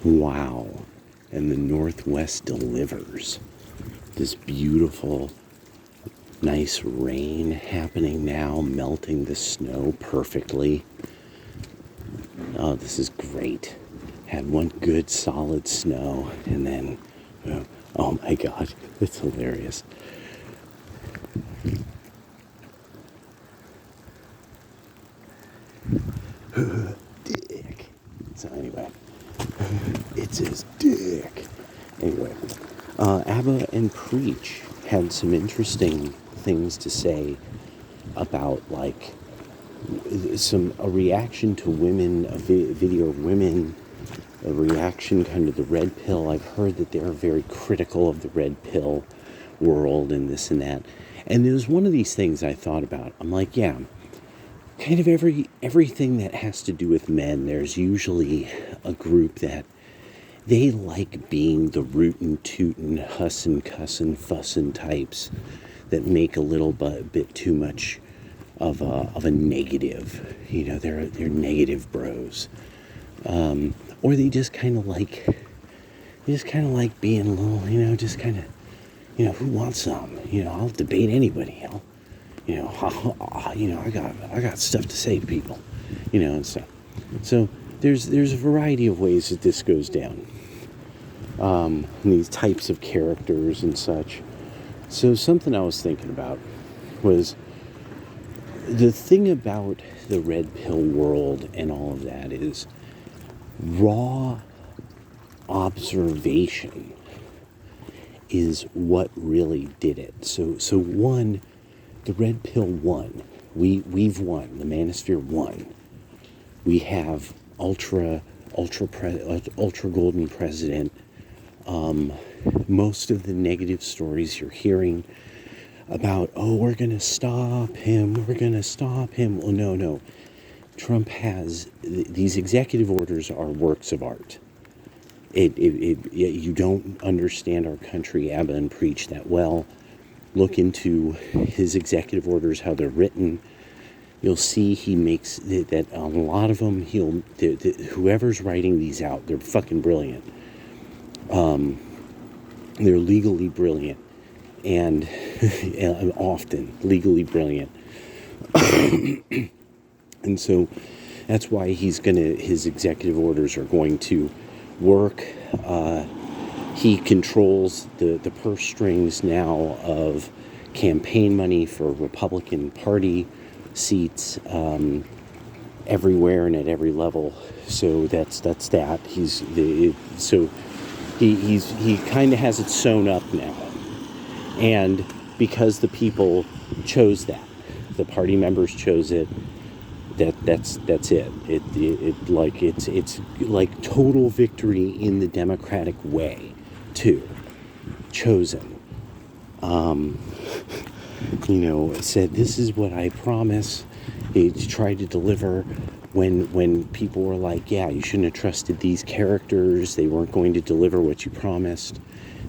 Wow. And the Northwest delivers. This beautiful, nice rain happening now, melting the snow perfectly. Oh, this is great. Had one good solid snow, and then, oh my God, it's hilarious. Dick. So anyway, it's his dick. Anyway, ABBA and Preach had some interesting things to say about, like, a reaction to women, a video of women, a reaction kind of the red pill. I've heard that they're very critical of the red pill world and this and that. And it was one of these things I thought about. I'm like, yeah, kind of everything that has to do with men, there's usually a group that they like being the rootin' tootin', hussin' cussin' fussin' types that make a little bit too much of a negative. You know, they're negative bros, or they just kind of like being a little, you know, just kind of, you know, who wants some? You know, I'll debate anybody. I got stuff to say to people, you know, and stuff. So there's a variety of ways that this goes down. These types of characters and such. So something I was thinking about was the thing about the red pill world and all of that is raw observation is what really did it. So one, the red pill won. We've won. The manosphere won. We have ultra golden president. Most of the negative stories you're hearing about, oh, we're going to stop him. Well, no. Trump has, these executive orders are works of art. You don't understand our country, ABBA and Preach, that well. Look into his executive orders, how they're written. You'll see he makes that a lot of them, whoever's writing these out, they're fucking brilliant. They're legally brilliant, and often legally brilliant. And so that's why his executive orders are going to work. He controls the purse strings now of campaign money for Republican Party seats everywhere and at every level. So that's that. He kind of has it sewn up now, and because the people chose that, the party members chose it. That's it. It's like total victory in the democratic way, too. Chosen. Said, this is what I promise. He tried to deliver when people were like, yeah, you shouldn't have trusted these characters. They weren't going to deliver what you promised.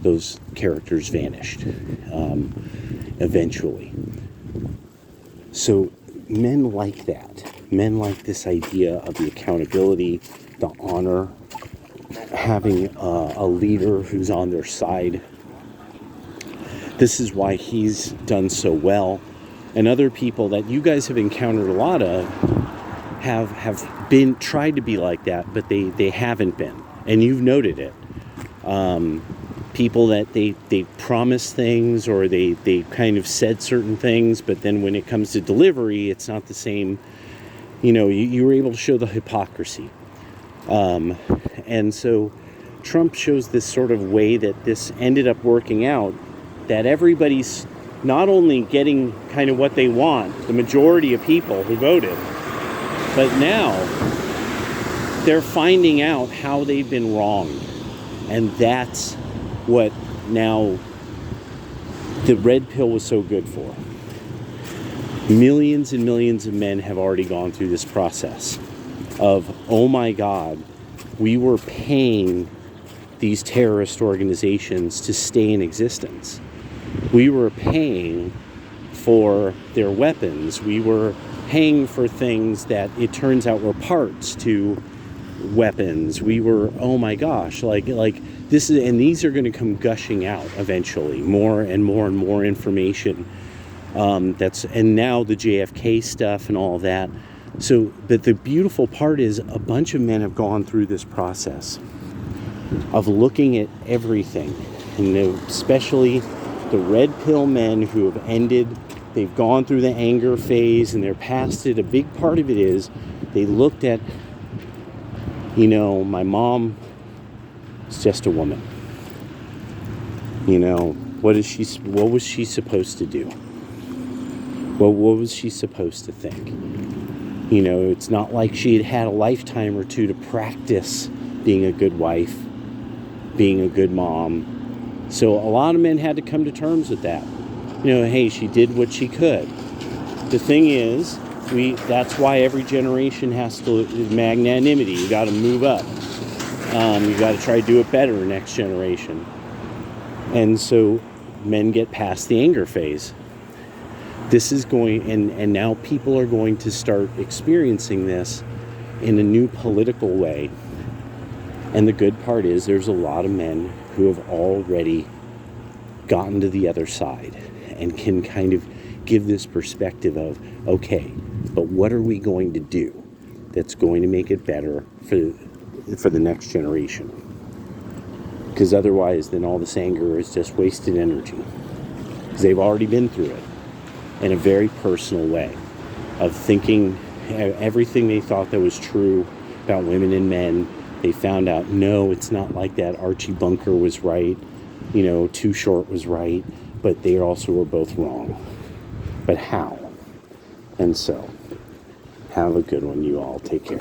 Those characters vanished eventually. So men like that. Men like this idea of the accountability, the honor, having a leader who's on their side. This is why he's done so well. And other people that you guys have encountered a lot of have been tried to be like that, but they haven't been. And you've noted it. People that they promise things, or they kind of said certain things, but then when it comes to delivery, it's not the same. You know, you were able to show the hypocrisy. And so Trump shows this sort of way that this ended up working out, that everybody's not only getting kind of what they want, the majority of people who voted, but now they're finding out how they've been wronged. And that's what now the red pill was so good for. Millions and millions of men have already gone through this process of, oh my God, we were paying these terrorist organizations to stay in existence. We were paying for their weapons. We were paying for things that it turns out were parts to weapons. We were, oh my gosh, like this is, and these are going to come gushing out eventually, more and more and more information. And now the JFK stuff and all that. So, but the beautiful part is a bunch of men have gone through this process of looking at everything, and especially the red pill men who have they've gone through the anger phase and they're past it. A big part of it is they looked at, my mom is just a woman. What was she supposed to do? Well, what was she supposed to think? It's not like she had a lifetime or two to practice being a good wife, being a good mom. So a lot of men had to come to terms with that. Hey, she did what she could. The thing is, that's why every generation has to, magnanimity, you got to move up. You got to try to do it better next generation. And so men get past the anger phase. This is going, and now people are going to start experiencing this in a new political way. And the good part is there's a lot of men who have already gotten to the other side and can kind of give this perspective of, okay, but what are we going to do that's going to make it better for the next generation? Because otherwise, then all this anger is just wasted energy. Because they've already been through it in a very personal way of thinking everything they thought that was true about women and men. They found out, no, it's not like that. Archie Bunker was right. Too Short was right. But they also were both wrong. But how? And so, have a good one, you all. Take care.